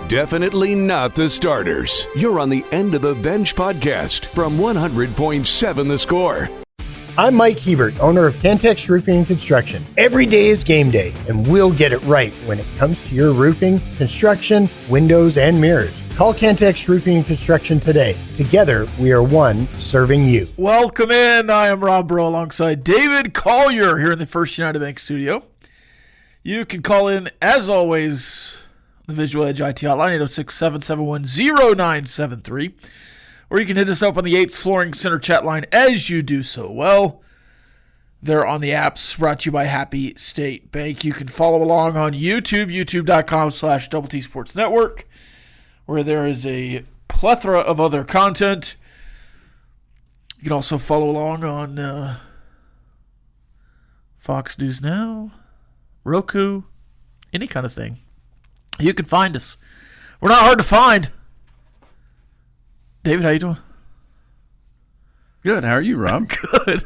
Definitely not the starters. You're on the End of the Bench podcast from 100.7 The Score. I'm Mike Hebert, owner of Cantex Roofing and Construction. Every day is game day, and we'll get it right when it comes to your roofing, construction, windows, and mirrors. Call Cantex Roofing and Construction today. Together, we are one serving you. Welcome in. I am Rob Breaux alongside David Collier here in the First United Bank studio. You can call in, as always, the Visual Edge IT hotline, 806-771-0973. Or you can hit us up on the 8th Flooring Center chat line as you do so well. They're on the apps brought to you by Happy State Bank. You can follow along on YouTube, youtube.com/Double T Sports Network, where there is a plethora of other content. You can also follow along on Fox News Now, Roku, any kind of thing. You can find us. We're not hard to find. David, how you doing? Good. How are you, Rob? Good.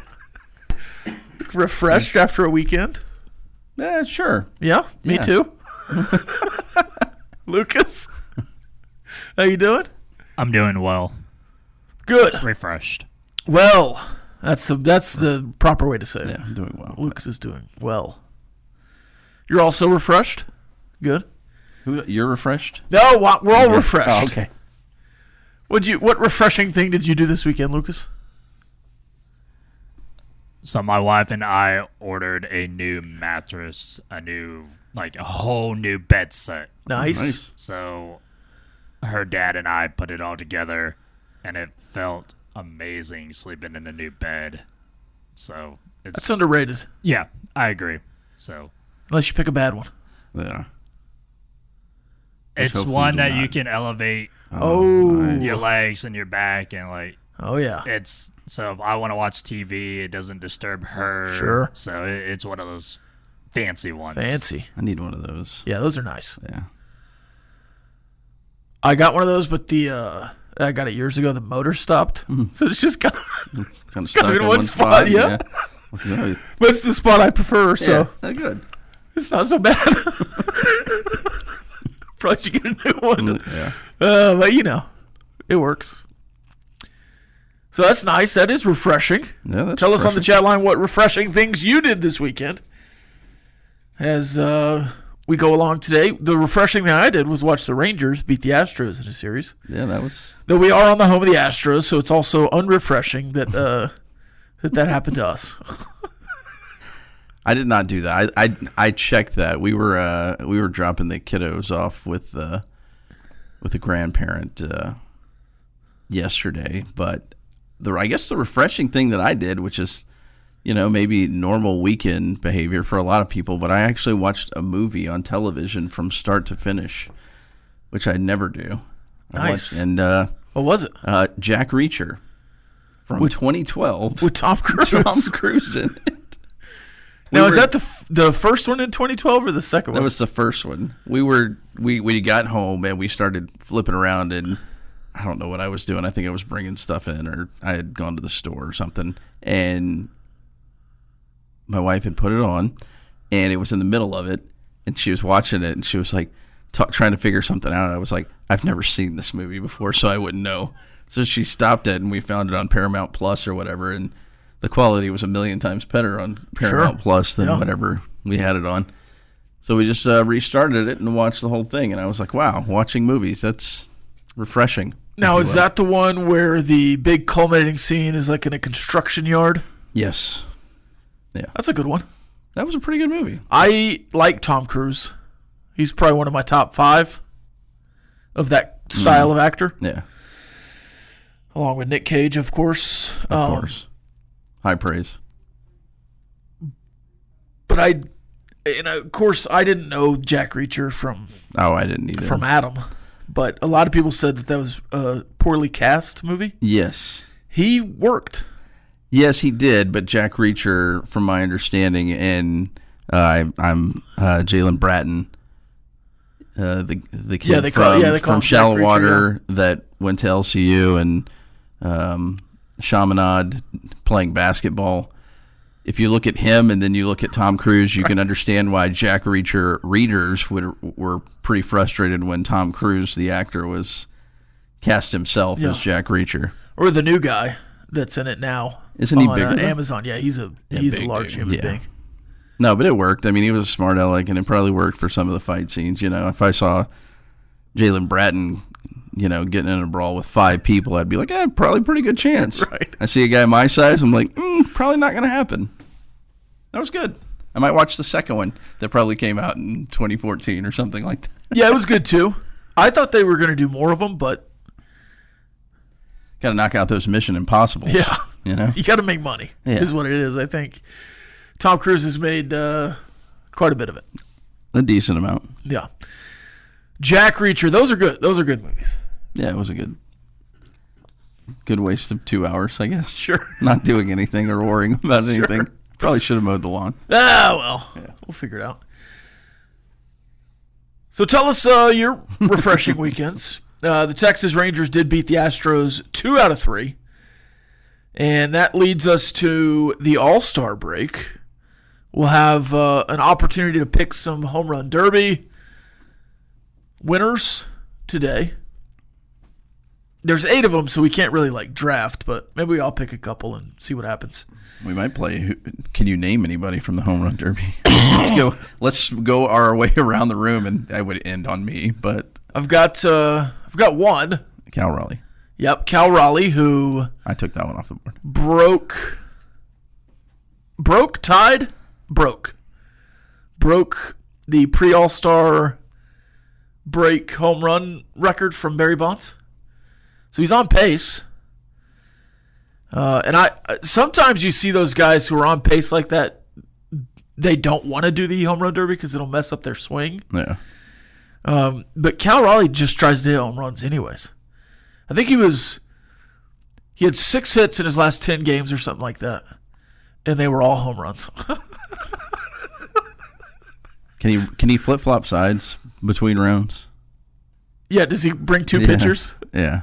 Refreshed after a weekend? Sure. Yeah, me too. Lucas, how you doing? I'm doing well. Good. Refreshed. Well, that's the proper way to say it. Yeah, I'm doing well. Lucas is doing well. You're also refreshed? Good. You're refreshed? No, we're all refreshed. Oh, okay. What refreshing thing did you do this weekend, Lucas? So my wife and I ordered a new mattress, a whole new bed set. Nice. So her dad and I put it all together, and it felt amazing sleeping in a new bed. So That's underrated. Yeah, I agree. So Unless you pick a bad one. Yeah. It's one that you can elevate your legs and your back, and oh yeah. it's so if I want to watch TV, it doesn't disturb her. Sure. So it's one of those fancy ones. Fancy. I need one of those. Yeah, those are nice. Yeah. I got one of those, but I got it years ago. The motor stopped, so it's just kind of stuck in one spot. Yeah. Yeah. But it's the spot I prefer. So Good. it's not so bad. Probably should get a new one. Yeah. But it works. So that's nice. That is refreshing. Yeah, that's Tell us on the chat line what refreshing things you did this weekend. As we go along today, the refreshing thing I did was watch the Rangers beat the Astros in a series. Yeah, that was. Though we are on the home of the Astros, so it's also unrefreshing that that happened to us. I did not do that. I checked that. We were dropping the kiddos off with a grandparent yesterday, but I guess the refreshing thing that I did, which is maybe normal weekend behavior for a lot of people, but I actually watched a movie on television from start to finish, which I never do. Nice. What was it? Jack Reacher from 2012 with Tom Cruise. Tom Cruise in it. Now, is that the first one in 2012 or the second one? That was the first one. We got home and we started flipping around, and I don't know what I was doing. I think I was bringing stuff in, or I had gone to the store or something, and my wife had put it on, and it was in the middle of it, and she was watching it, and she was like trying to figure something out. I was like, I've never seen this movie before, so I wouldn't know. So she stopped it, and we found it on Paramount Plus or whatever, and the quality was a million times better on Paramount Plus than whatever we had it on. So we just restarted it and watched the whole thing, and I was like, wow, watching movies, that's refreshing. Now, is that the one where the big culminating scene is like in a construction yard? Yes. Yeah. That's a good one. That was a pretty good movie. I like Tom Cruise. He's probably one of my top 5 of that style of actor. Yeah. Along with Nick Cage, of course. Of course. High praise. But of course, I didn't know Jack Reacher from. Oh, I didn't either. From Adam, but a lot of people said that was a poorly cast movie. Yes, he worked. Yes, he did. But Jack Reacher, from my understanding, and I'm Jalen Bratton, the kid from Shallow Water that went to LCU, and Chaminade playing basketball. if you look at him and then you look at Tom Cruise, you can understand why Jack Reacher readers were pretty frustrated when Tom Cruise, the actor, was cast himself as Jack Reacher. Or the new guy that's in it now. Isn't he bigger? Amazon, yeah, he's a large human being. No, but it worked. I mean, he was a smart aleck, and it probably worked for some of the fight scenes. You know, if I saw Jalen Bratton, you know, getting in a brawl with 5 people, I'd be like, probably pretty good chance. Right. I see a guy my size, I'm like, probably not going to happen. That was good. I might watch the second one that probably came out in 2014 or something like that. Yeah, it was good too. I thought they were going to do more of them, but got to knock out those Mission Impossibles. yeah, you know, you got to make money. Is what it is. I think Tom Cruise has made quite a bit of it. A decent amount. Yeah. Jack Reacher, those are good. Those are good movies. Yeah, it was a good waste of 2 hours, I guess. Sure. Not doing anything or worrying about anything. Probably should have mowed the lawn. We'll figure it out. So tell us your refreshing weekends. The Texas Rangers did beat the Astros 2 out of 3. And that leads us to the All-Star break. We'll have an opportunity to pick some home run derby winners today. There's 8 of them, so we can't really draft, but maybe I'll pick a couple and see what happens. We might play. Can you name anybody from the home run derby? Let's go our way around the room, and I would end on me. But I've got one. Cal Raleigh. Yep, Cal Raleigh, who I took that one off the board. broke the pre-All-Star break home run record from Barry Bonds. So he's on pace. And sometimes you see those guys who are on pace like that, they don't want to do the home run derby because it'll mess up their swing. Yeah. But Cal Raleigh just tries to hit home runs anyways. I think he had 6 hits in his last 10 games or something like that. And they were all home runs. Can he flip-flop sides between rounds? Yeah, does he bring 2 pitchers? Yeah.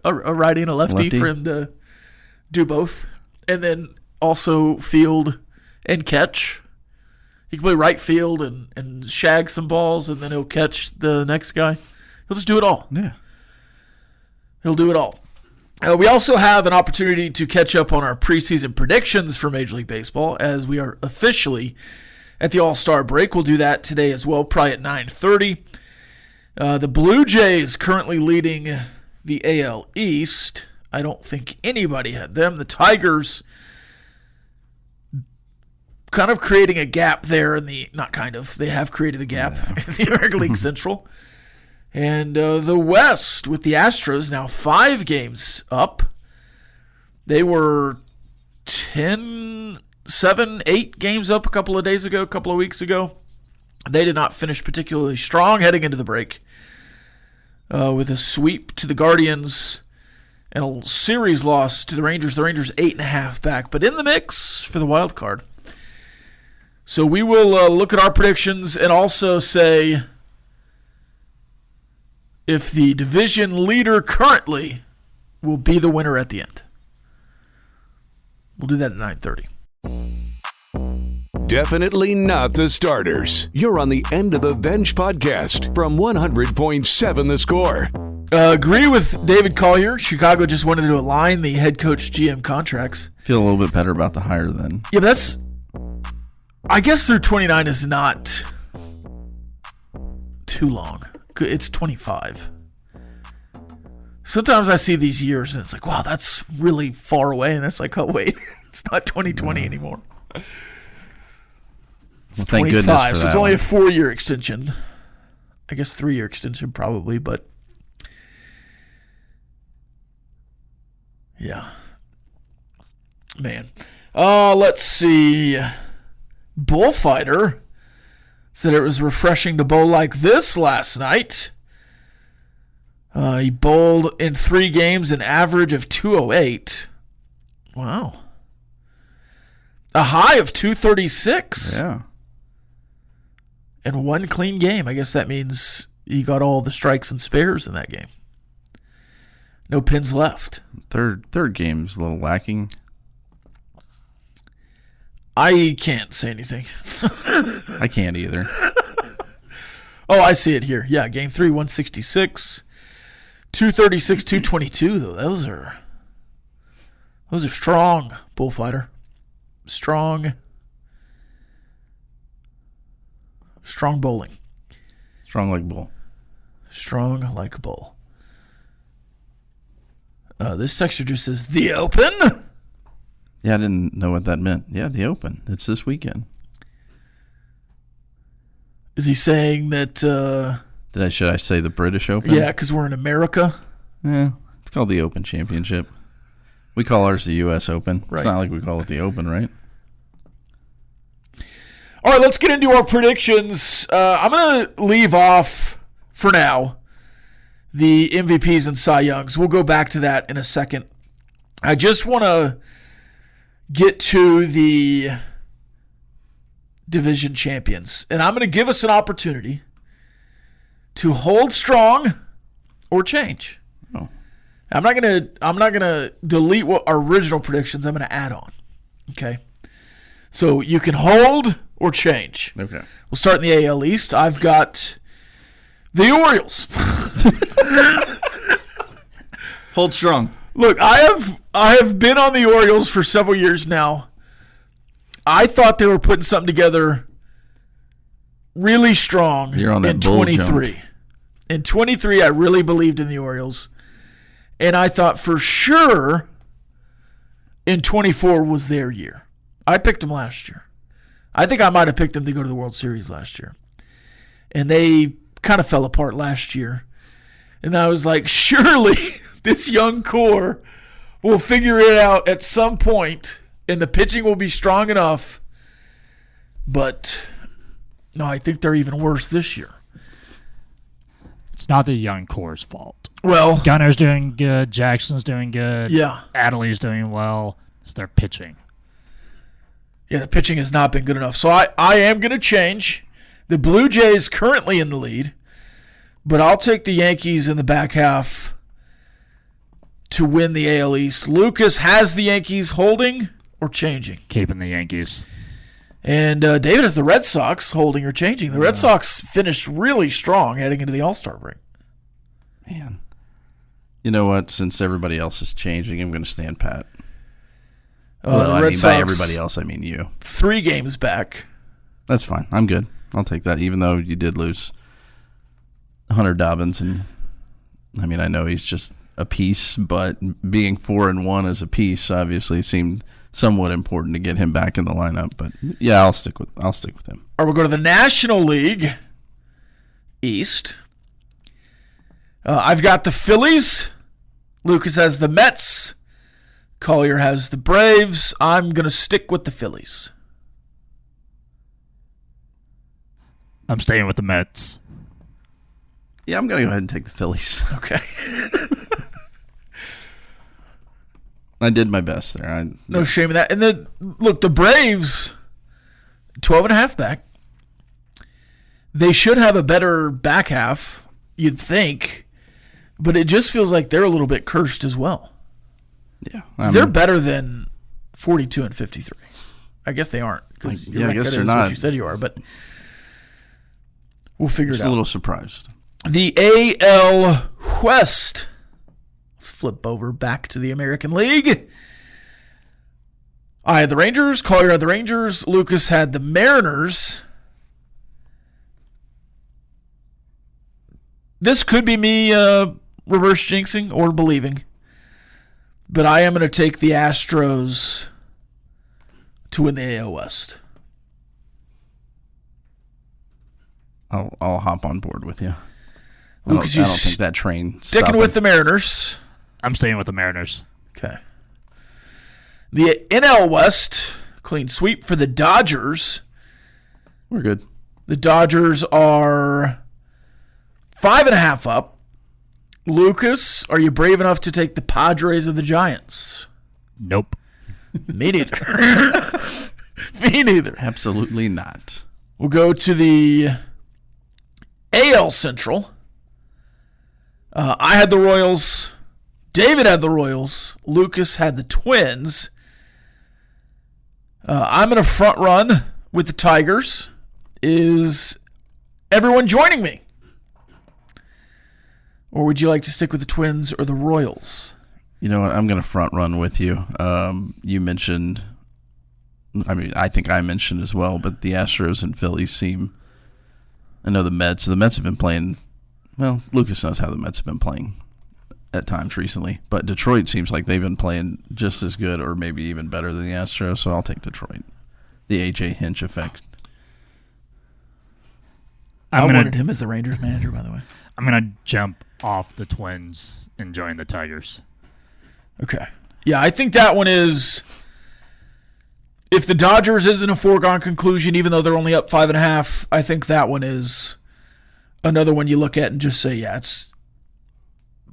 A righty and a lefty for him to do both? And then also field and catch. He can play right field and shag some balls, and then he'll catch the next guy. He'll just do it all. Yeah. He'll do it all. We also have an opportunity to catch up on our preseason predictions for Major League Baseball as we are officially at the All-Star break. We'll do that today as well, probably at 9:30. The Blue Jays currently leading the AL East. I don't think anybody had them. The Tigers kind of creating a gap there they have created a gap in the American League Central. And the West with the Astros now 5 games up. They were 10, 7, 8 games up a couple of weeks ago. They did not finish particularly strong heading into the break with a sweep to the Guardians and a series loss to the Rangers. The Rangers 8.5 back, but in the mix for the wild card. So we will look at our predictions and also say if the division leader currently will be the winner at the end. We'll do that at 9:30. Definitely not the starters. You're on the End of the Bench podcast from 100.7 The Score. Agree with David Collier. Chicago just wanted to align the head coach GM contracts. Feel a little bit better about the hire then. Yeah, but I guess their 29 is not too long. It's 25. Sometimes I see these years and it's like, wow, that's really far away. And it's like, oh, wait, it's not 2020 anymore. It's 25, so it's only a 4-year extension. I guess 3-year extension probably, but yeah. Man. Let's see. Bullfighter said it was refreshing to bowl like this last night. He bowled in 3 games an average of 208. Wow. A high of 236. Yeah. And 1 clean game. I guess that means he got all the strikes and spares in that game. No pins left. Third game's a little lacking. I can't say anything. I can't either. Oh, I see it here. Yeah, Game 3, 166. 236, 222, though. Those are strong, bullfighter. Strong bowling. Strong like bull. Strong like a bull. This texture just says, the Open. Yeah, I didn't know what that meant. Yeah, the Open. It's this weekend. Is he saying that... Should I say the British Open? Yeah, because we're in America. Yeah, it's called the Open Championship. We call ours the U.S. Open. Right. It's not like we call it the Open, right? All right, let's get into our predictions. I'm going to leave off, for now, the MVPs and Cy Youngs. We'll go back to that in a second. I just want to get to the division champions. And I'm going to give us an opportunity to hold strong or change. Oh. I'm not gonna delete what our original predictions. I'm gonna add on. Okay. So you can hold or change. Okay. We'll start in the AL East. I've got the Orioles. Hold strong. Look, I have been on the Orioles for several years now. I thought they were putting something together really strong You're on that in bull 23. jump. In 23, I really believed in the Orioles. And I thought for sure in 24 was their year. I picked them last year. I think I might have picked them to go to the World Series last year. And they kind of fell apart last year. And I was like, surely this young core will figure it out at some point, and the pitching will be strong enough. But no, I think they're even worse this year. It's not the young core's fault. Well, Gunner's doing good. Jackson's doing good. yeah. Adley's doing well. It's their pitching. Yeah, the pitching has not been good enough. So I am going to change. The Blue Jays currently in the lead, but I'll take the Yankees in the back half to win the AL East. Lucas has the Yankees holding or changing. Keeping the Yankees. And David has the Red Sox holding or changing. The Red Sox finished really strong heading into the All-Star break. Man. You know what? Since everybody else is changing, I'm going to stand pat. By everybody else, I mean you. 3 games back. That's fine. I'm good. I'll take that, even though you did lose Hunter Dobbins. And I mean, I know he's just a piece, but being 4-1 as a piece obviously seemed somewhat important to get him back in the lineup. But yeah, I'll stick with him. Or we'll go to the National League East. I've got the Phillies. Lucas has the Mets. Collier has the Braves. I'm going to stick with the Phillies. I'm staying with the Mets. Yeah, I'm going to go ahead and take the Phillies. Okay. I did my best there. No shame in that. And then, look, the Braves, 12.5 back. They should have a better back half, you'd think. But it just feels like they're a little bit cursed as well. Yeah. They're better than 42 and 53. I guess they aren't. I guess they're not. What you said you are, but we'll figure it out. A little surprised. The AL West. Let's flip over back to the American League. I had the Rangers. Collier had the Rangers. Lucas had the Mariners. This could be me reverse jinxing or believing. But I am going to take the Astros to win the AL West. I'll hop on board with you. Lucas, I don't think that train sticking with the Mariners. I'm staying with the Mariners. Okay. The NL West, clean sweep for the Dodgers. We're good. The Dodgers are 5.5 up. Lucas, are you brave enough to take the Padres or the Giants? Nope. Me neither. Me neither. Absolutely not. We'll go to the AL Central. I had the Royals. David had the Royals. Lucas had the Twins. I'm going to front run with the Tigers. Is everyone joining me? Or would you like to stick with the Twins or the Royals? You know what? I'm going to front run with you. You mentioned, I think I mentioned as well, but the Astros and Phillies seem, I know the Mets have been playing, well, Lucas knows how the Mets have been playing at times recently, but Detroit seems like they've been playing just as good or maybe even better than the Astros, so I'll take Detroit. The A.J. Hinch effect. I wanted him as the Rangers manager, by the way. I'm going to jump off the Twins and join the Tigers. Okay. Yeah, I think that one is, if the Dodgers isn't a foregone conclusion, even though they're only up 5.5, I think that one is another one you look at and just say, yeah, it's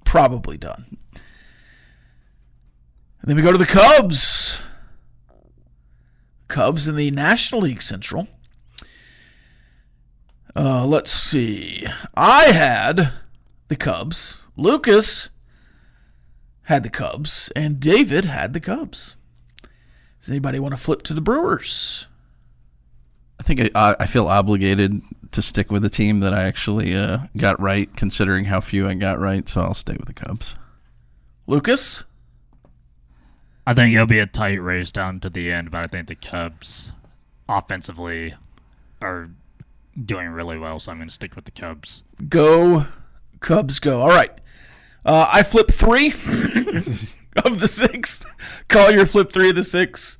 probably done. And then we go to the Cubs. Cubs in the National League Central. Let's see. I had the Cubs. Lucas had the Cubs. And David had the Cubs. Does anybody want to flip to the Brewers? I think I feel obligated to stick with the team that I actually got right, considering how few I got right, so I'll stay with the Cubs. Lucas? I think it'll be a tight race down to the end, but I think the Cubs offensively are doing really well, so I'm going to stick with the Cubs. Go, Cubs, go. All right. I flipped 3 of the 6. Collier flipped 3 of the 6.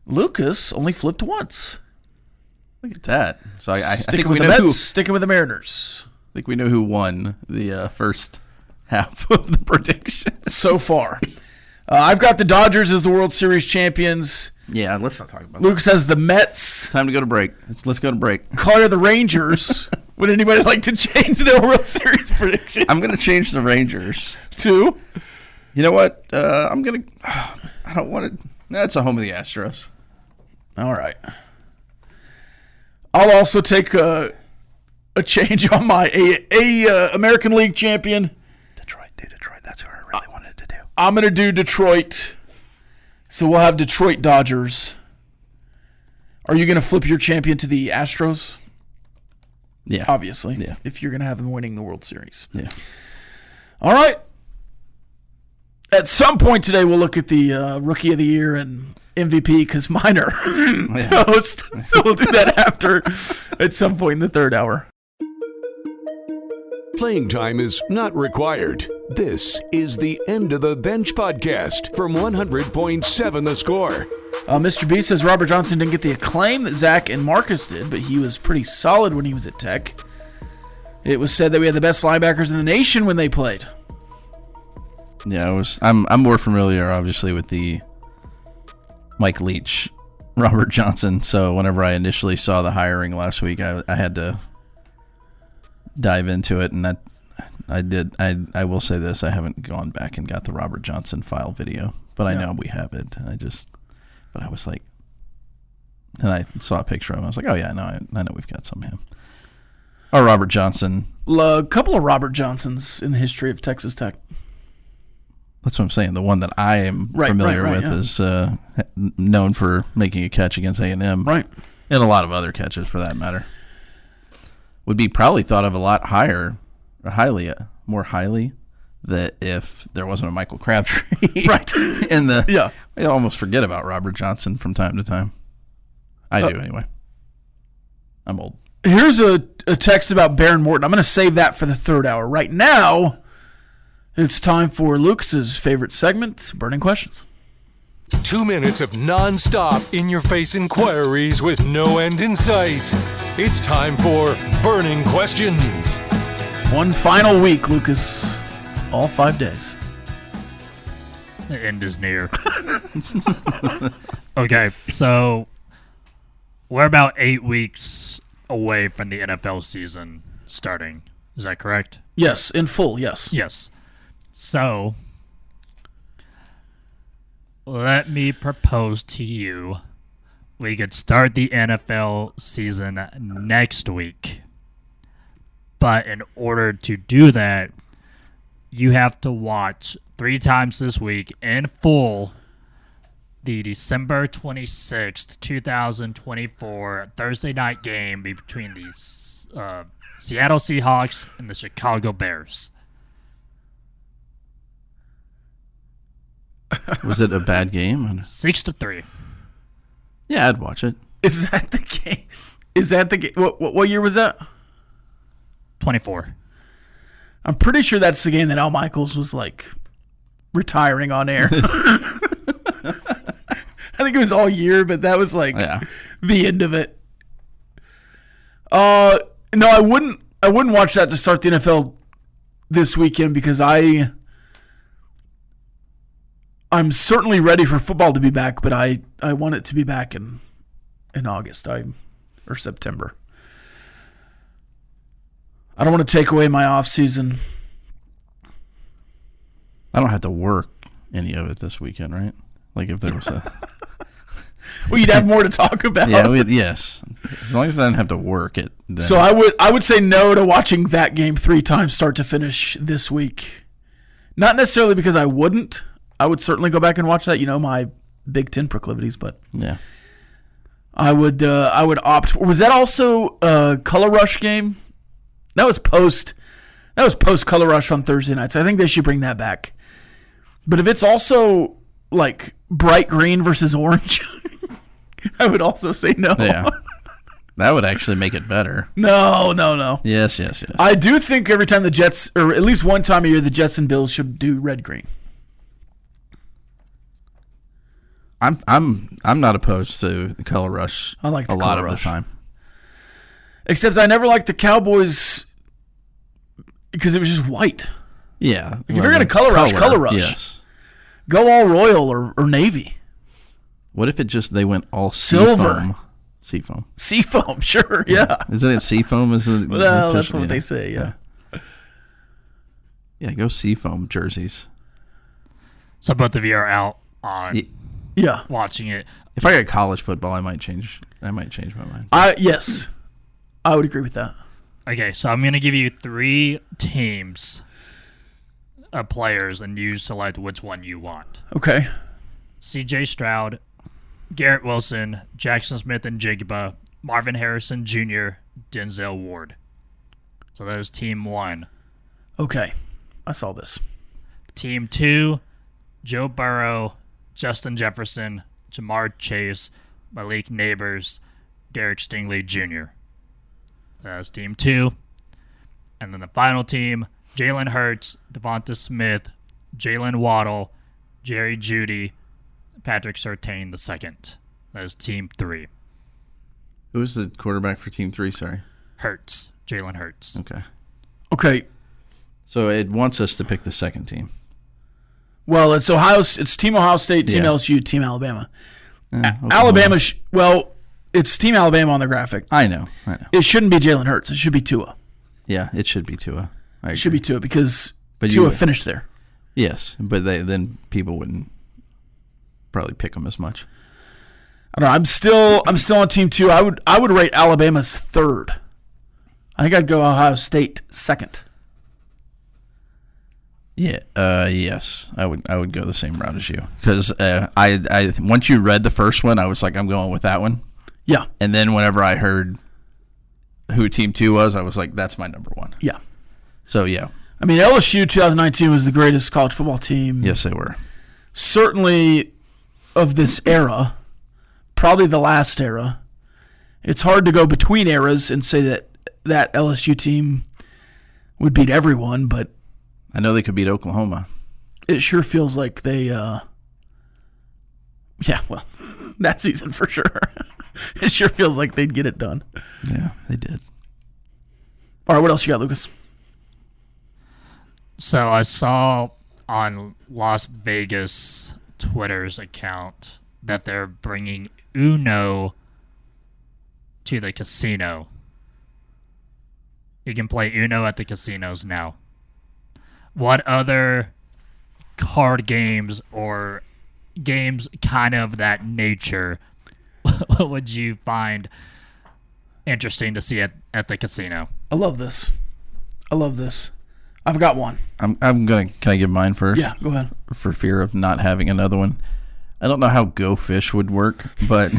Lucas only flipped once. Look at that. So I Sticking think with we the know Mets, sticking with the Mariners. I think we know who won the first half of the prediction So far. I've got the Dodgers as the World Series champions. Yeah, let's not talk about that. Lucas has the Mets. Time to go to break. Let's go to break. Collier the Rangers. Would anybody like to change their World Series prediction? I'm going to change the Rangers. To? You know what? I don't want to. That's a home of the Astros. All right. I'll also take a change on my American League champion. Detroit. That's who I really wanted to do. I'm going to do Detroit. So we'll have Detroit Dodgers. Are you going to flip your champion to the Astros? Yeah. Obviously. Yeah. If you're going to have them winning the World Series. Yeah. All right. At some point today, we'll look at the Rookie of the Year and MVP because mine are toast. So we'll do that after at some point in the third hour. Playing time is not required. This is the End of the Bench podcast from 100.7 The Score. Mr. B says Robert Johnson didn't get the acclaim that Zach and Marcus did, but he was pretty solid when he was at Tech. It was said that we had the best linebackers in the nation when they played. Yeah, I'm more familiar, obviously, with the Mike Leach, Robert Johnson. So whenever I initially saw the hiring last week, I had to dive into it, and that I did. I will say this: I haven't gone back and got the Robert Johnson file video, but I know we have it. But I was like, and I saw a picture of him. I was like, oh yeah, I know we've got some of him. Or Robert Johnson. A couple of Robert Johnsons in the history of Texas Tech. That's what I'm saying. The one that I am familiar with is known for making a catch against A&M. Right. And a lot of other catches, for that matter. Would be probably thought of a lot higher, or more highly, that if there wasn't a Michael Crabtree. Right. I almost forget about Robert Johnson from time to time. I do, anyway. I'm old. Here's a text about Baron Morton. I'm going to save that for the third hour. Right now, it's time for Lucas's favorite segment, Burning Questions. 2 minutes of non-stop, in-your-face inquiries with no end in sight. It's time for Burning Questions. One final week, Lucas. All 5 days. The end is near. Okay, so we're about 8 weeks away from the NFL season starting. Is that correct? Yes, in full, yes. Yes. So, let me propose to you we could start the NFL season next week. But in order to do that, you have to watch 3 times this week in full the December 26th, 2024 Thursday night game between the Seattle Seahawks and the Chicago Bears. Was it a bad game? 6-3. Yeah, I'd watch it. Is that the game? Is that the game? What year was that? 24. I'm pretty sure that's the game that Al Michaels was like retiring on air. I think it was all year, but that was like the end of it. No, I wouldn't watch that to start the NFL this weekend because I'm certainly ready for football to be back, but I want it to be back in August or September. I don't want to take away my off season. I don't have to work any of it this weekend, right? Like if there was a... Well, you'd have more to talk about. Yeah, yes. As long as I don't have to work it. Then. So I would say no to watching that game 3 times start to finish this week. Not necessarily because I wouldn't. I would certainly go back and watch that. You know, my Big Ten proclivities, but yeah, I would opt. Was that also a Color Rush game? That was post Color Rush on Thursday nights. I think they should bring that back. But if it's also like bright green versus orange, I would also say no. Yeah. That would actually make it better. No. Yes. I do think every time the Jets, or at least one time a year, the Jets and Bills should do red green. I'm not opposed to the Color Rush. I like the a lot Color of Rush. the time. Except I never liked the Cowboys because it was just white. Yeah. If you're going to color rush. Yes. Go all royal or navy. What if they went all silver? Seafoam. Seafoam, sure, yeah. Isn't it seafoam? Well, that's what they say, yeah. Yeah, go seafoam jerseys. So both of you are out on watching it. If I got college football, I might change my mind. Yes. I would agree with that. Okay, so I'm going to give you 3 teams of players, and you select which one you want. Okay. C.J. Stroud, Garrett Wilson, Jackson Smith and Jigba, Marvin Harrison Jr., Denzel Ward. So that is Team 1. Okay. I saw this. Team 2, Joe Burrow, Justin Jefferson, Jamar Chase, Malik Neighbors, Derek Stingley Jr. That's Team 2. And then the final team, Jalen Hurts, Devonta Smith, Jalen Waddle, Jerry Jeudy, Patrick Surtain II. That is Team 3. Who's the quarterback for Team 3, sorry? Hurts. Jalen Hurts. Okay. So it wants us to pick the second team. Well, it's Team Ohio State, Team LSU, Team Alabama. Alabama. It's Team Alabama on the graphic. I know. It shouldn't be Jalen Hurts. It should be Tua. Yeah, it should be Tua. It should be Tua because Tua finished there. Yes, but then people wouldn't probably pick him as much. I don't know. I'm still on Team 2. I would rate Alabama's 3rd. I think I'd go Ohio State 2nd. Yeah. Yes, I would go the same route as you because I once you read the first one, I was like, I'm going with that one. Yeah. And then whenever I heard who Team 2 was, I was like, that's my number 1. Yeah. So yeah. I mean, LSU 2019 was the greatest college football team. Yes, they were. Certainly of this era, probably the last era. It's hard to go between eras and say that LSU team would beat everyone, but I know they could beat Oklahoma. It sure feels like they, that season for sure. It sure feels like they'd get it done. Yeah, they did. All right, what else you got, Lucas? So I saw on Las Vegas Twitter's account that they're bringing Uno to the casino. You can play Uno at the casinos now. What other card games or games kind of that nature would you find interesting to see at the casino? I love this. I've got one. I'm gonna. Can I give mine first? Yeah, go ahead. For fear of not having another one. I don't know how Go Fish would work, but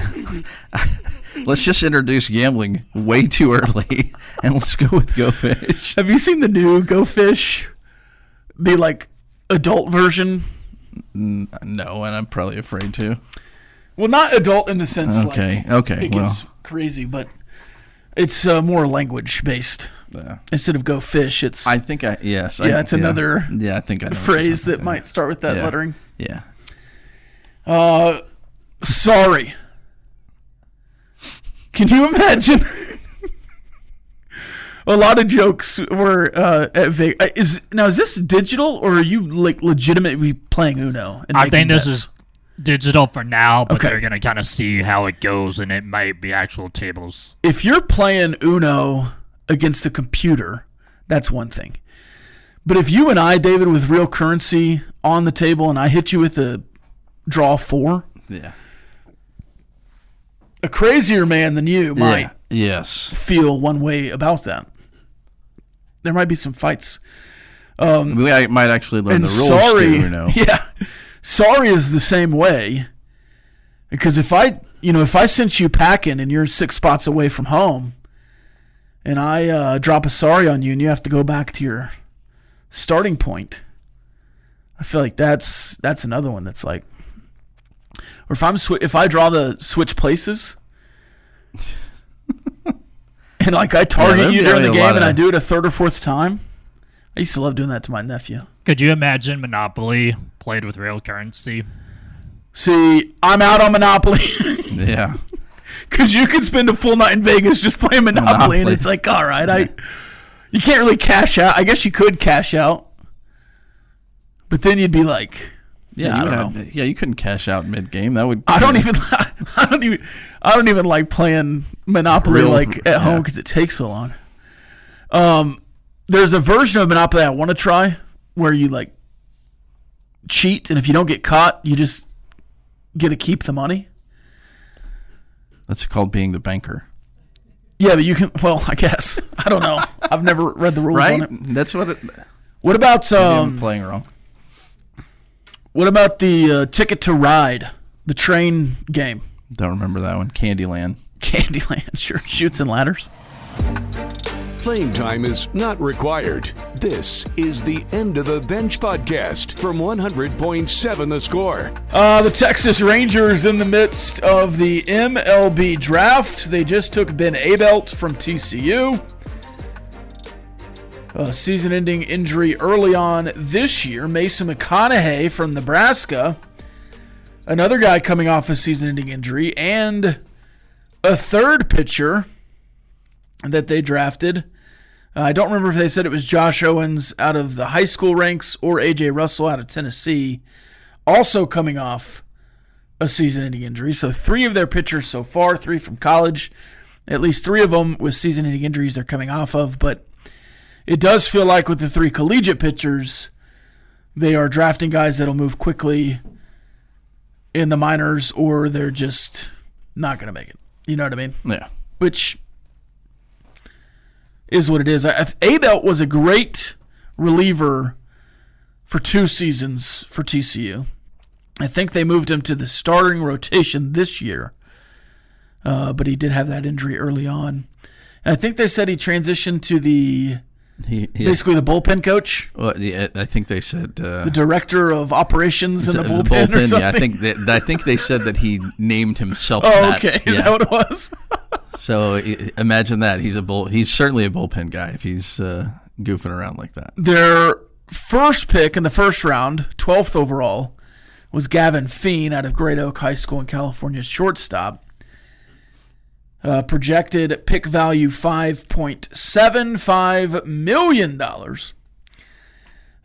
let's just introduce gambling way too early, and let's go with Go Fish. Have you seen the new Go Fish? The like adult version? No, and I'm probably afraid to. Well, not adult in the sense okay, it gets crazy, but it's more language based. Yeah. Instead of Go Fish, it's it's another I think I know phrase that might start with that lettering. Yeah. Sorry. Can you imagine? A lot of jokes were at Vegas. Is this digital, or are you like legitimately playing Uno? I think this is digital for now, but Okay. they're going to kind of see how it goes, and it might be actual tables. If you're playing Uno against a computer, that's one thing. But if you and I, David, with real currency on the table, and I hit you with a draw 4, a crazier man than you might feel one way about that. There might be some fights. We might actually learn the rules sorry, too, Uno. Yeah. Sorry is the same way. Because if I sent you packing and you're 6 spots away from home, and I drop a sorry on you and you have to go back to your starting point, I feel like that's another one that's like, or if I draw the switch places, and like I target you during the game and I do it a third or fourth time. I used to love doing that to my nephew. Could you imagine Monopoly played with real currency? See, I'm out on Monopoly. Yeah. Because you could spend a full night in Vegas just playing Monopoly. And it's like, all right, you can't really cash out. I guess you could cash out, but then you'd be like, I don't know. Yeah, you couldn't cash out mid game. That would. I don't even like playing Monopoly at home because it takes so long. There's a version of Monopoly I want to try where you like cheat, and if you don't get caught, you just get to keep the money. That's called being the banker. Yeah, but you can. Well, I guess I don't know. I've never read the rules on it. That's what it. What about I'm playing wrong. What about the Ticket to Ride, the train game? Don't remember that one. Candyland. Candyland, sure. Chutes and ladders. Playing time is not required. This is the End of the Bench podcast from 100.7 The Score. The Texas Rangers in the midst of the MLB draft. They just took Ben Abelt from TCU. A season-ending injury early on this year. Mason McConaughey from Nebraska. Another guy coming off a season-ending injury. And a third pitcher that they drafted. I don't remember if they said it was Josh Owens out of the high school ranks or A.J. Russell out of Tennessee, also coming off a season-ending injury. So 3 of their pitchers so far, 3 from college, at least 3 of them with season-ending injuries they're coming off of. But it does feel like with the 3 collegiate pitchers, they are drafting guys that'll move quickly in the minors, or they're just not going to make it. You know what I mean? Yeah. Which is what it is. Abelt was a great reliever for 2 seasons for TCU. I think they moved him to the starting rotation this year, but he did have that injury early on. And I think they said he transitioned to basically the bullpen coach. Well, yeah, I think they said the director of operations in the bullpen or something. Yeah, I think they said that he named himself. Okay, is that what it was? So imagine that he's He's certainly a bullpen guy if he's goofing around like that. Their first pick in the first round, 12th overall, was Gavin Feen out of Great Oak High School in California, shortstop. Projected pick value $5.75 million.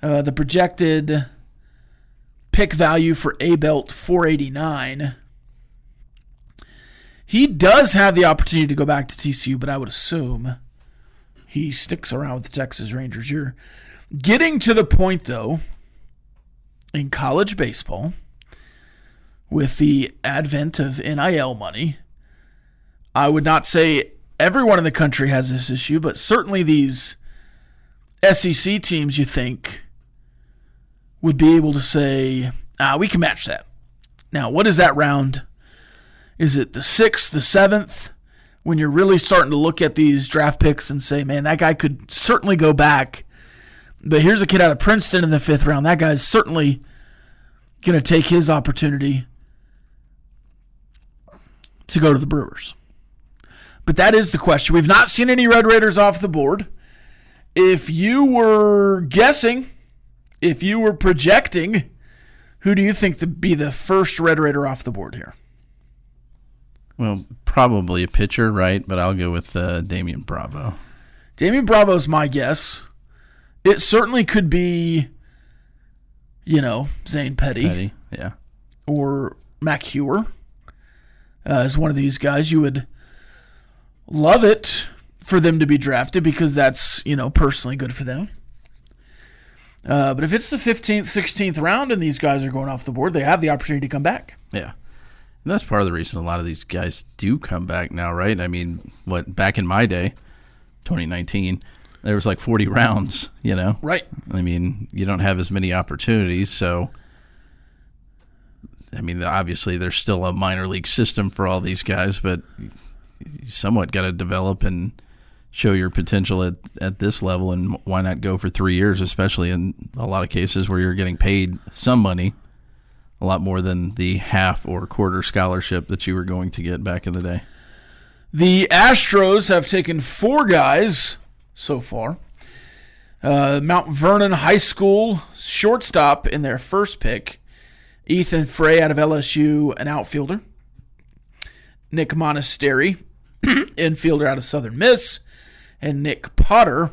The projected pick value for Abelt, $489. He does have the opportunity to go back to TCU, but I would assume he sticks around with the Texas Rangers. You're getting to the point, though, in college baseball, with the advent of NIL money. I would not say everyone in the country has this issue, but certainly these SEC teams, you think, would be able to say, we can match that. Now, what is that round? Is it the 6th, the 7th? When you're really starting to look at these draft picks and say, man, that guy could certainly go back. But here's a kid out of Princeton in the 5th round. That guy's certainly going to take his opportunity to go to the Brewers. But that is the question. We've not seen any Red Raiders off the board. If you were guessing, if you were projecting, who do you think to be the first Red Raider off the board here? Well, probably a pitcher, right? But I'll go with Damian Bravo. Damian Bravo's my guess. It certainly could be, Zane Petty. Yeah. Or Mac Hewer as one of these guys. You would love it for them to be drafted because that's, personally good for them. But if it's the 15th, 16th round and these guys are going off the board, they have the opportunity to come back. Yeah. And that's part of the reason a lot of these guys do come back now, right? I mean, back in my day, 2019, there was like 40 rounds, Right. I mean, you don't have as many opportunities, so I mean, obviously there's still a minor league system for all these guys, but you somewhat got to develop and show your potential at this level, and why not go for 3 years, especially in a lot of cases where you're getting paid some money, a lot more than the half or quarter scholarship that you were going to get back in the day. The Astros have taken 4 guys so far. Mount Vernon High School shortstop in their first pick. Ethan Frey out of LSU, an outfielder. Nick Monastery, infielder out of Southern Miss. And Nick Potter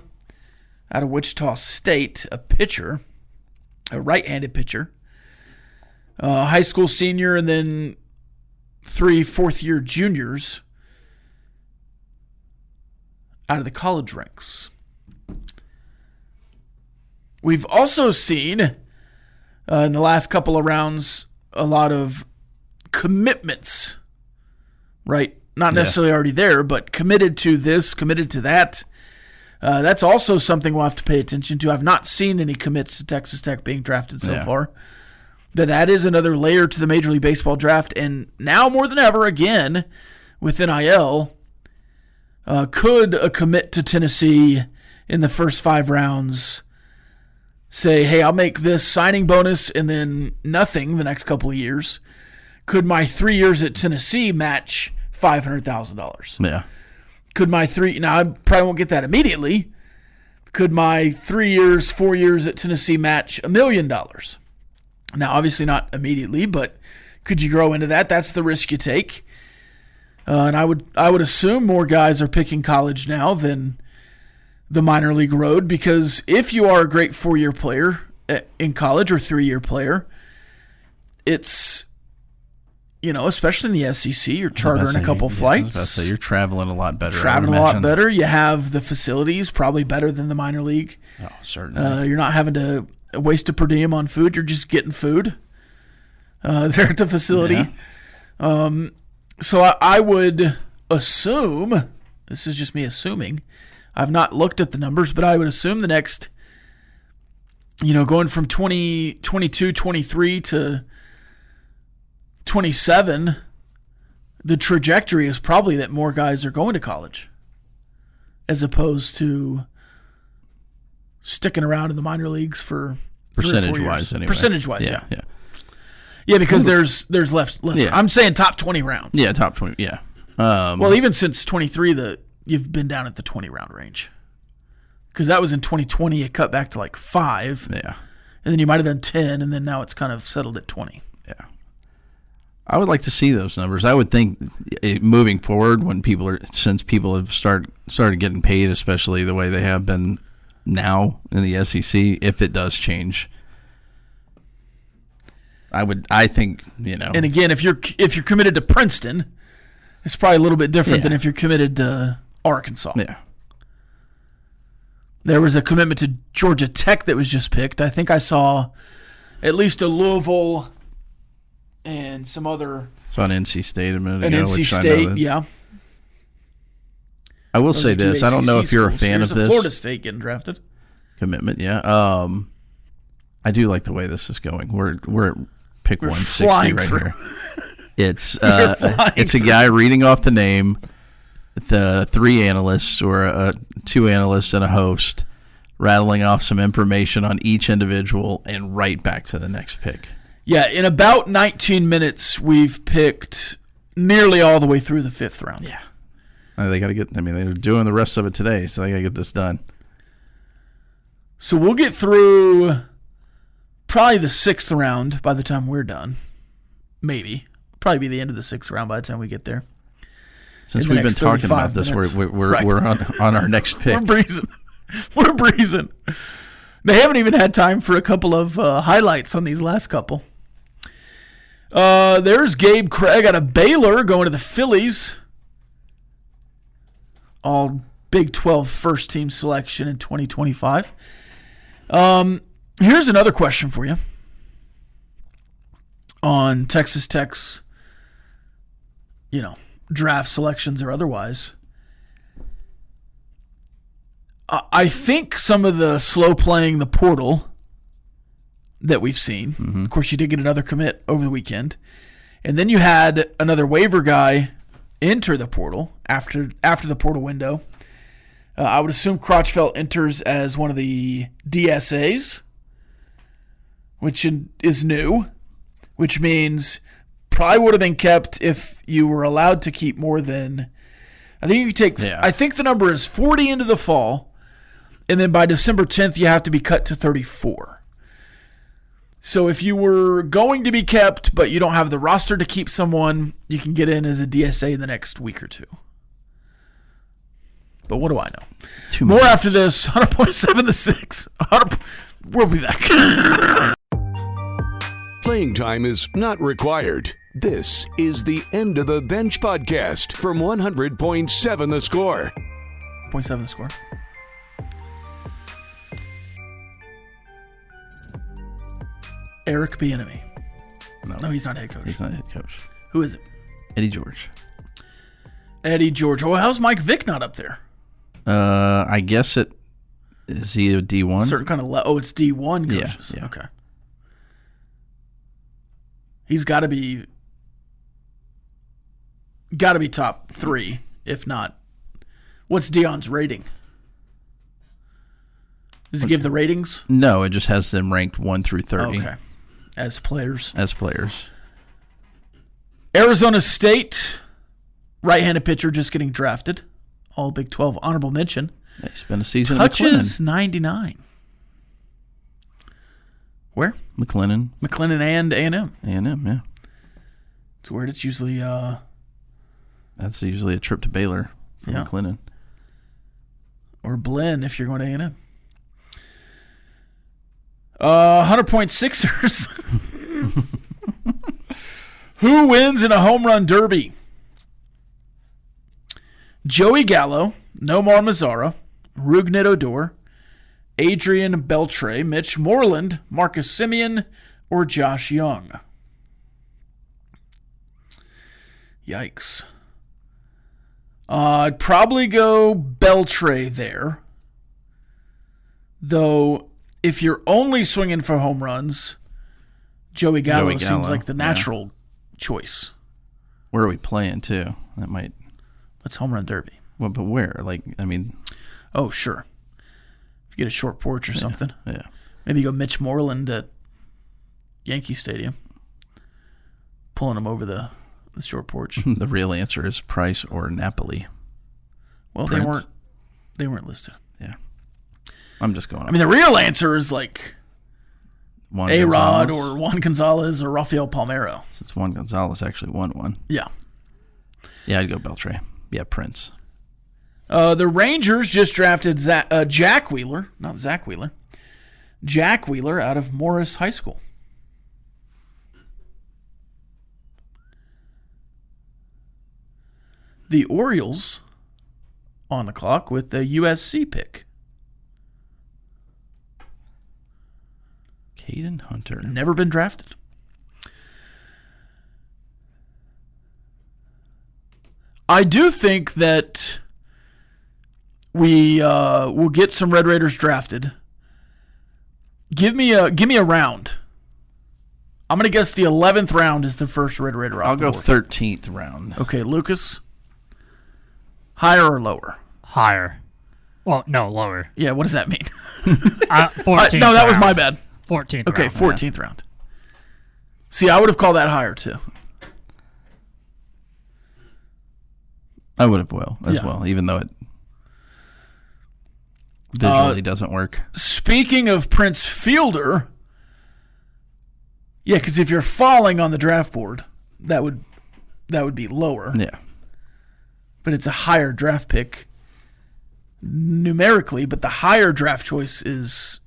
out of Wichita State, a pitcher, a right-handed pitcher. High school senior, and then 3 fourth-year juniors out of the college ranks. We've also seen in the last couple of rounds a lot of commitments, right? Not necessarily already there, but committed to this, committed to that. That's also something we'll have to pay attention to. I've not seen any commits to Texas Tech being drafted so far. But that is another layer to the Major League Baseball draft. And now more than ever, again, with NIL, could a commit to Tennessee in the first 5 rounds say, hey, I'll make this signing bonus and then nothing the next couple of years? Could my 3 years at Tennessee match $500,000? Yeah. Could my 3 – now I probably won't get that immediately. Could my 3 years, 4 years at Tennessee match $1 million? Now, obviously not immediately, but could you grow into that? That's the risk you take. And I would assume more guys are picking college now than the minor league road, because if you are a great 4-year player in college or 3-year player, it's, especially in the SEC, you're chartering a couple flights. So you're traveling a lot better. Traveling a lot better. You have the facilities probably better than the minor league. Oh, certainly. You're not having to waste a per diem on food. You're just getting food there at the facility. Yeah. So I would assume, this is just me assuming, I've not looked at the numbers, but I would assume the next, going from 22, 23 to 27, the trajectory is probably that more guys are going to college as opposed to sticking around in the minor leagues for percentage-wise, anyway. Percentage-wise, yeah. Yeah, because there's less. Yeah. I'm saying top 20 rounds. Yeah, top 20. Yeah. Well, even since 23, you've been down at the 20-round range. Because that was in 2020, it cut back to like 5. Yeah. And then you might have done 10, and then now it's kind of settled at 20. Yeah. I would like to see those numbers. I would think moving forward, since people have started getting paid, especially the way they have been now in the SEC, if it does change, I think. And again, if you're committed to Princeton, it's probably a little bit different than if you're committed to Arkansas. Yeah. There was a commitment to Georgia Tech that was just picked. I think I saw at least a Louisville and some other. Saw an NC State a minute ago. NC State, yeah. I will say this. I don't know if you're a fan of this. Florida State getting drafted. Commitment, yeah. I do like the way this is going. We're at pick We're 160 flying right through. here. It's flying it's a through. guy reading off the name, the three analysts or two analysts and a host, rattling off some information on each individual and right back to the next pick. Yeah, in about 19 minutes, we've picked nearly all the way through the 5th round. Yeah. They got to get, they're doing the rest of it today, so they got to get this done. So we'll get through probably the 6th round by the time we're done. Maybe. Probably be the end of the 6th round by the time we get there. Since we've been talking about this, we're on our next pick. We're breezing. They haven't even had time for a couple of highlights on these last couple. There's Gabe Craig out of Baylor going to the Phillies. All Big 12 first team selection in 2025. Here's another question for you on Texas Tech's, draft selections or otherwise. I think some of the slow playing the portal that we've seen, of course, you did get another commit over the weekend, and then you had another waiver guy enter the portal after the portal window. I would assume Crotchfeld enters as one of the DSAs, which is new, which means probably would have been kept if you were allowed to keep more than, I think you could take, I think the number is 40 into the fall, and then by December 10th, you have to be cut to 34. So if you were going to be kept, but you don't have the roster to keep someone, you can get in as a DSA in the next week or two. But what do I know? More after this. 100.7 to 6. We'll be back. Playing time is not required. This is the End of the Bench podcast from 100.7 The Score. 0.7 The Score. Eric Bieniemy. No, he's not head coach. He's not head coach. Who is it? Eddie George. Eddie George. Oh, how's Mike Vick not up there? I guess is he a D1? Certain kind of it's D1 coaches. Yeah. Okay. He's got to be top 3, if not. What's Dion's rating? Does he give the ratings? No, it just has them ranked 1 through 30. Okay. As players. Arizona State, right-handed pitcher just getting drafted. All Big 12 honorable mention. They spent a season Touches at McLennan. 99. Where? McLennan and A&M. A&M, yeah. It's weird. It's usually... That's usually a trip to Baylor from McLennan. Or Blinn if you're going to A&M. 100-point Sixers. Who wins in a home run derby? Joey Gallo, Nomar Mazara, Rougned Odor, Adrian Beltre, Mitch Moreland, Marcus Semien, or Josh Young? Yikes. I'd probably go Beltre there. Though, if you're only swinging for home runs, Joey Gallo seems like the natural choice. Where are we playing, too? That might... Let's home run derby. Well, but where? Oh, sure. If you get a short porch or something. Yeah. Maybe you go Mitch Moreland at Yankee Stadium. Pulling him over the short porch. The real answer is Price or Napoli. Well, Prince. they weren't listed. Yeah. I'm just going. The real answer is like Juan A-Rod Gonzalez. or Juan Gonzalez or Rafael Palmeiro. Since Juan Gonzalez actually won one. Yeah. Yeah, I'd go Beltre. Yeah, Prince. The Rangers just drafted Jack Wheeler, not Zach Wheeler. Jack Wheeler out of Morris High School. The Orioles on the clock with the USC pick. Caden Hunter. Never been drafted. I do think that we will get some Red Raiders drafted. Give me a round I'm going to guess the 11th round is the first Red Raider off I'll the go board. 13th round. Okay, Lucas. Higher or lower? Higher. Well, no, lower. Yeah, what does that mean? 14th no, that was round. my bad. 14th Okay, round. 14th round. See, I would have called that higher, too. I would have as well, even though it visually doesn't work. Speaking of Prince Fielder, yeah, because if you're falling on the draft board, that would be lower. Yeah. But it's a higher draft pick numerically, but the higher draft choice is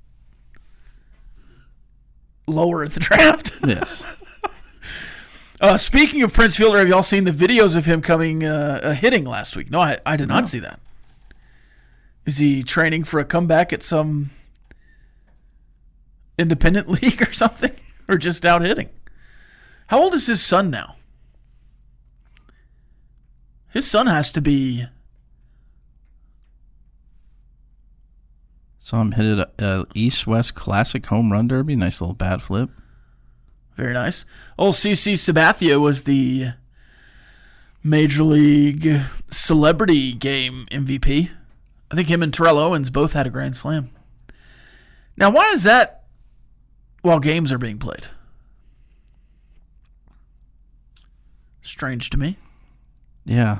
lower at the draft. Yes. Speaking of Prince Fielder, have y'all seen the videos of him coming hitting last week? No, I did not see that. Is he training for a comeback at some independent league or something? Or just out hitting? How old is his son now? His son has to be... Saw him hit a East-West Classic home run derby. Nice little bat flip. Very nice. Old CC Sabathia was the Major League Celebrity Game MVP. I think him and Terrell Owens both had a grand slam. Now, why is that while games are being played? Strange to me. Yeah.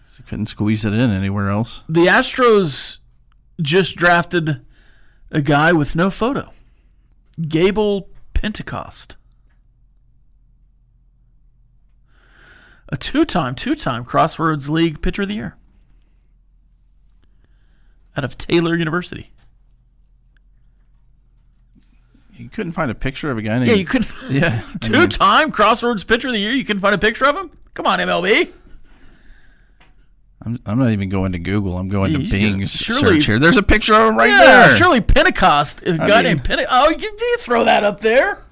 So couldn't squeeze it in anywhere else. The Astros just drafted a guy with no photo. Gable Pentecost. A two-time Crossroads League Pitcher of the Year. Out of Taylor University. You couldn't find a picture of a guy named... Yeah, you couldn't... Yeah. Two-time Crossroads Pitcher of the Year. You couldn't find a picture of him? Come on, MLB. I'm not even going to Google. I'm going to Bing's surely- search here. There's a picture of him right Yeah, there. surely Pentecost. A guy named Pentecost. Oh, you throw that up there.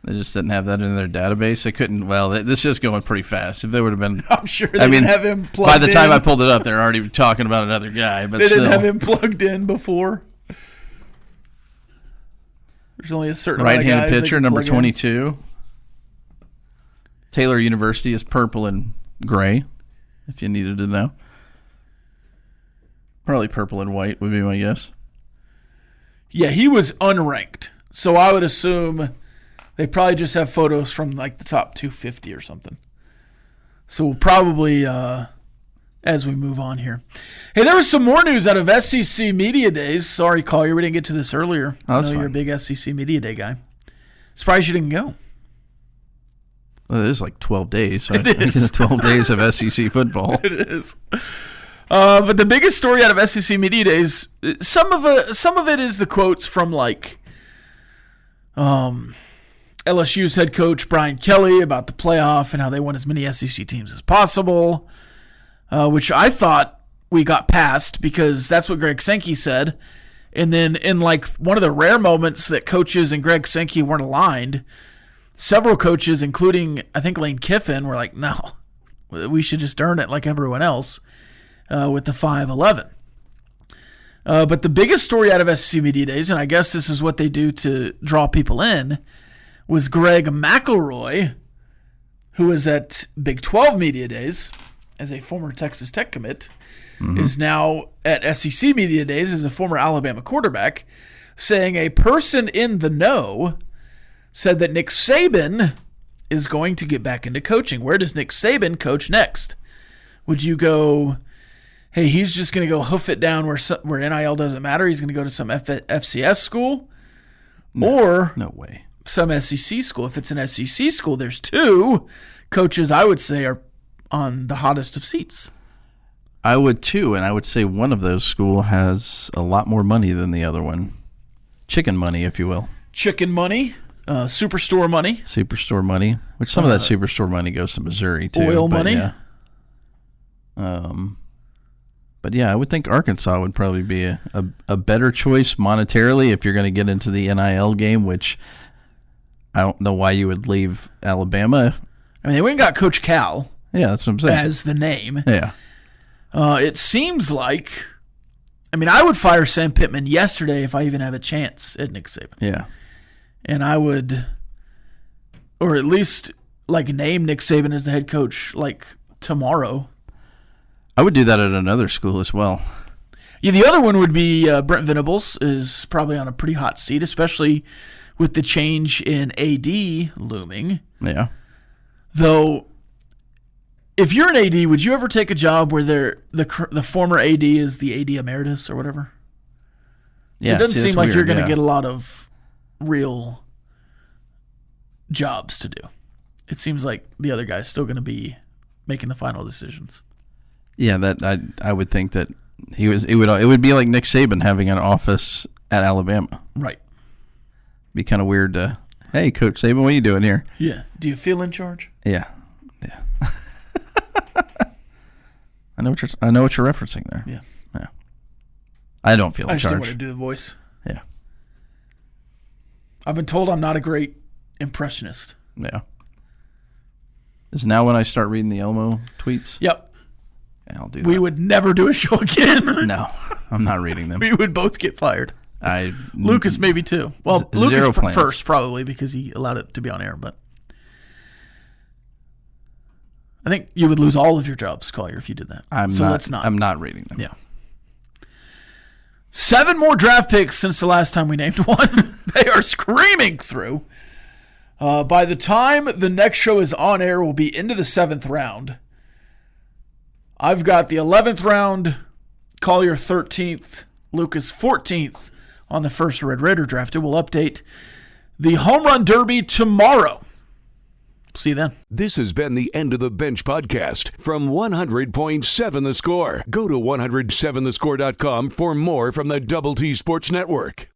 They just didn't have that in their database. They couldn't... Well, this is going pretty fast. If they would have been... I'm sure they didn't have him plugged in. By the time I pulled it up, they were already talking about another guy. But They still. didn't have him plugged in before. There's only a certain amount of guys Right-handed they pitcher, can number plug in. 22. Taylor University is purple and gray, if you needed to know. Probably purple and white would be my guess. Yeah, he was unranked. So I would assume they probably just have photos from like the top 250 or something. So we'll probably, as we move on here. Hey, there was some more news out of SEC Media Days. Sorry, Collier, we didn't get to this earlier. Oh, that's I know you're a fine. big SEC Media Day guy. Surprised you didn't go. Well, it is like 12 days. So It is. It's 12 days of SEC football. It is. But the biggest story out of SEC Media Days, some of it is the quotes from like LSU's head coach Brian Kelly about the playoff and how they want as many SEC teams as possible, which I thought we got past because that's what Greg Sankey said. And then in like one of the rare moments that coaches and Greg Sankey weren't aligned, several coaches, including I think Lane Kiffin, were like, no, we should just earn it like everyone else. With the 5-11. But the biggest story out of SEC Media Days, and I guess this is what they do to draw people in, was Greg McElroy, who was at Big 12 Media Days as a former Texas Tech commit, is now at SEC Media Days as a former Alabama quarterback, saying a person in the know said that Nick Saban is going to get back into coaching. Where does Nick Saban coach next? Would you go... Hey, he's just going to go hoof it down where NIL doesn't matter. He's going to go to some FCS school or No way. some SEC school. If it's an SEC school, there's two coaches I would say are on the hottest of seats. I would too, and I would say one of those school has a lot more money than the other one. Chicken money, if you will. Chicken money, superstore money. Superstore money, which some of that superstore money goes to Missouri too. Oil but money? Yeah. But yeah, I would think Arkansas would probably be a better choice monetarily if you're going to get into the NIL game, which I don't know why you would leave Alabama. I mean, they went and got Coach Cal Yeah, that's what I'm saying. as the name. Yeah. It seems like, I mean, I would fire Sam Pittman yesterday if I even have a chance at Nick Saban. Yeah. And I would, or at least name Nick Saban as the head coach tomorrow. I would do that at another school as well. Yeah, the other one would be Brent Venables is probably on a pretty hot seat, especially with the change in AD looming. Yeah. Though, if you're an AD, would you ever take a job where the former AD is the AD emeritus or whatever? Yeah, it doesn't seem like you're going to yeah. get a lot of real jobs to do. It seems like the other guy's still going to be making the final decisions. Yeah, that I would think that it would be like Nick Saban having an office at Alabama. Right. Be kind of weird to, hey, Coach Saban, what are you doing here? Yeah. Do you feel in charge? Yeah. I know what you're referencing there. Yeah. Yeah. I don't feel in I just charge. don't want to do the voice. Yeah. I've been told I'm not a great impressionist. Yeah. Is now when I start reading the Elmo tweets? Yep. Yeah, I'll do that. We would never do a show again. No, I'm not reading them. We would both get fired. I Lucas maybe too. Well, zero Lucas plans. first probably because he allowed it to be on air, but I think you would lose all of your jobs, Collier, if you did that. Let's not. I'm not reading them. Yeah. 7 more draft picks since the last time we named one. They are screaming through. By the time the next show is on air, we'll be into the 7th round. I've got the 11th round, Collier 13th, Lucas 14th on the first Red Raider drafted. We'll update the Home Run Derby tomorrow. See you then. This has been the End of the Bench podcast from 100.7 The Score. Go to 107thescore.com for more from the Double T Sports Network.